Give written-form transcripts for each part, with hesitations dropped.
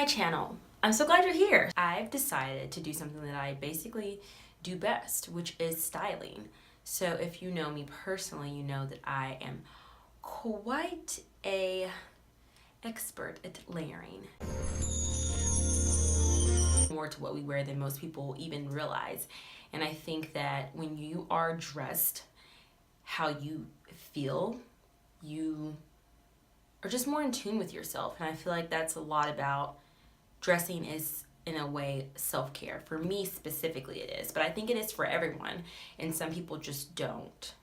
channel. I'm so glad you're here. I've decided to do something that I basically do best, which is styling. So if you know me personally, you know that I am quite a expert at layering. More to what we wear than most people even realize. And I think that when you are dressed how you feel, you are just more in tune with yourself. And I feel like that's a lot about dressing is, in a way, self-care. For me specifically it is, but I think it is for everyone, and some people just don't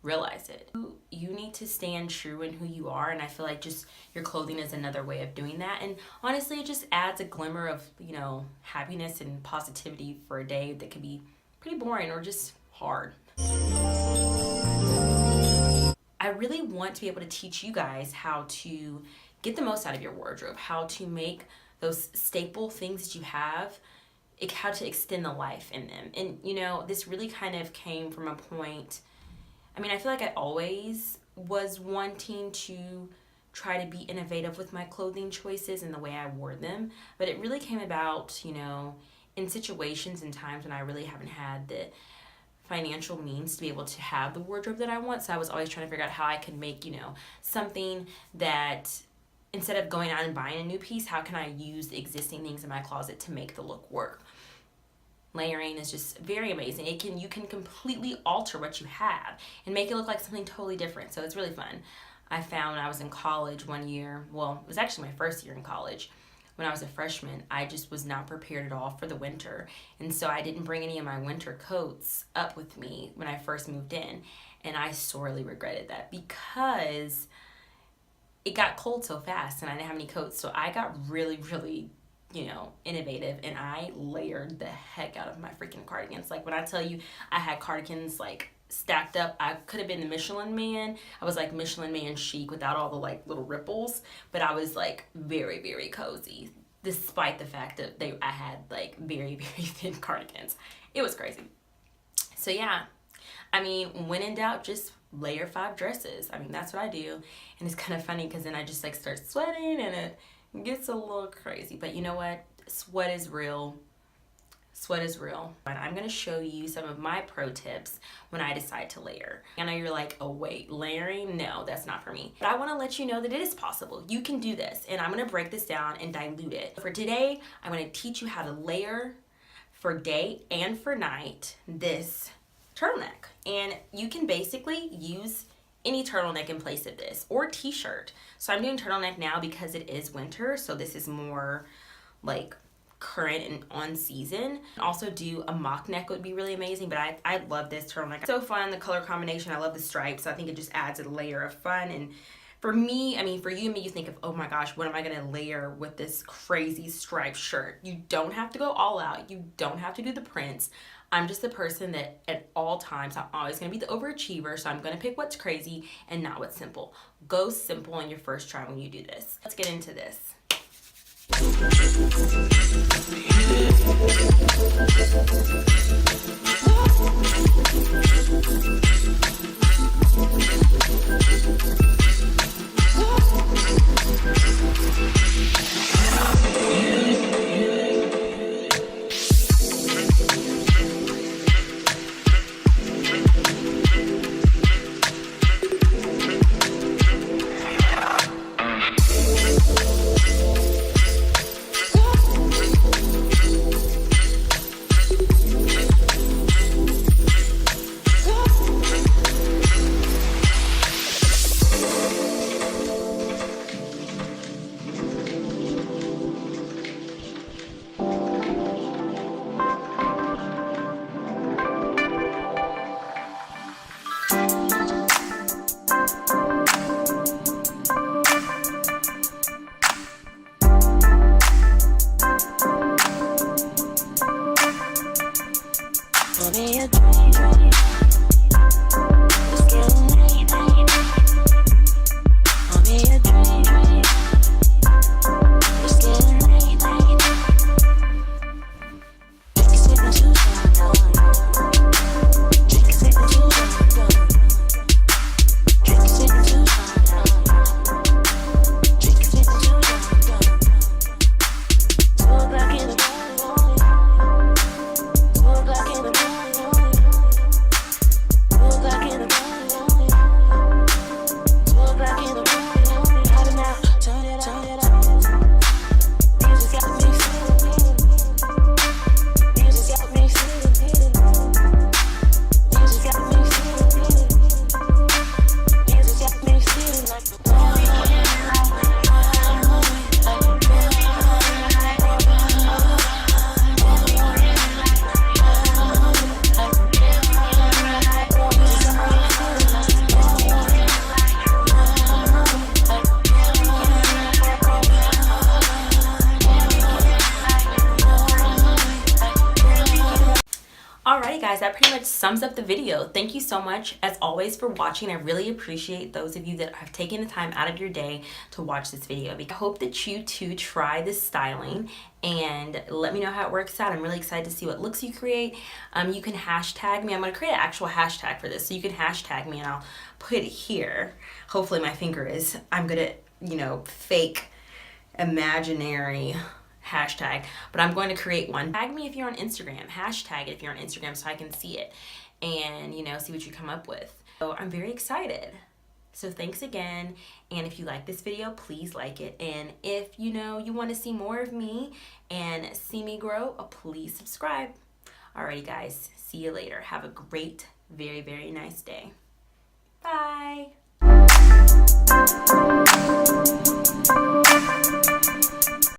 realize it. You need to stand true in who you are, and I feel like just your clothing is another way of doing that. And honestly, it just adds a glimmer of, you know, happiness and positivity for a day that could be pretty boring or just hard. I really want to be able to teach you guys how to get the most out of your wardrobe, how to make those staple things that you have, how to extend the life in them. And you know, this really kind of came from a point, I mean, I feel like I always was wanting to try to be innovative with my clothing choices and the way I wore them, but it really came about, you know, in situations and times when I really haven't had the financial means to be able to have the wardrobe that I want. So I was always trying to figure out how I could make, you know, something that instead of going out and buying a new piece, how can I use the existing things in my closet to make the look work? Layering is just very amazing. You can completely alter what you have and make it look like something totally different. So it's really fun. I found when I was in college one year, well, it was actually my first year in college. When I was a freshman, I just was not prepared at all for the winter. And so I didn't bring any of my winter coats up with me when I first moved in. And I sorely regretted that because it got cold so fast and I didn't have any coats. So I got really, you know, innovative, and I layered the heck out of my freaking cardigans. Like when I tell you I had cardigans like stacked up, I could have been the Michelin Man. I was like Michelin Man chic without all the like little ripples, but I was like very, very cozy despite the fact that I had like very, very thin cardigans. It was crazy. So yeah, I mean, when in doubt, just layer 5 dresses. I mean, that's what I do. And it's kind of funny because then I just like start sweating and it gets a little crazy. But you know what? Sweat is real. Sweat is real. And I'm going to show you some of my pro tips when I decide to layer. I know you're like, oh wait, layering? No, that's not for me. But I want to let you know that it is possible. You can do this. And I'm going to break this down and dilute it. For today, I'm going to teach you how to layer for day and for night this turtleneck. And you can basically use any turtleneck in place of this, or t-shirt. So I'm doing turtleneck now because it is winter, so this is more like current and on season. Also do a mock neck would be really amazing, but I love this turtleneck. So fun, the color combination, I love the stripes. I think it just adds a layer of fun. And for me, I mean, for you and me, you think of, oh my gosh, what am I gonna layer with this crazy striped shirt? You don't have to go all out. You don't have to do the prints. I'm just the person that at all times, I'm always gonna be the overachiever, so I'm gonna pick what's crazy and not what's simple. Go simple in your first try when you do this. Let's get into this. thumbs up the video. Thank you so much, as always, for watching. I really appreciate those of you that have taken the time out of your day to watch this video. I hope that you too try this styling and let me know how it works out. I'm really excited to see what looks you create. You can hashtag me. I'm going to create an actual hashtag for this, so you can hashtag me and I'll put it here. Hopefully my finger is, I'm good at, you know, fake imaginary hashtag, but I'm going to create one. Tag me if you're on Instagram. Hashtag it if you're on Instagram so I can see it and, you know, see what you come up with. So I'm very excited. So thanks again, and if you like this video, please like it, and if you know you want to see more of me and see me grow, please subscribe. Alrighty guys, see you later. Have a great, very, very nice day. Bye.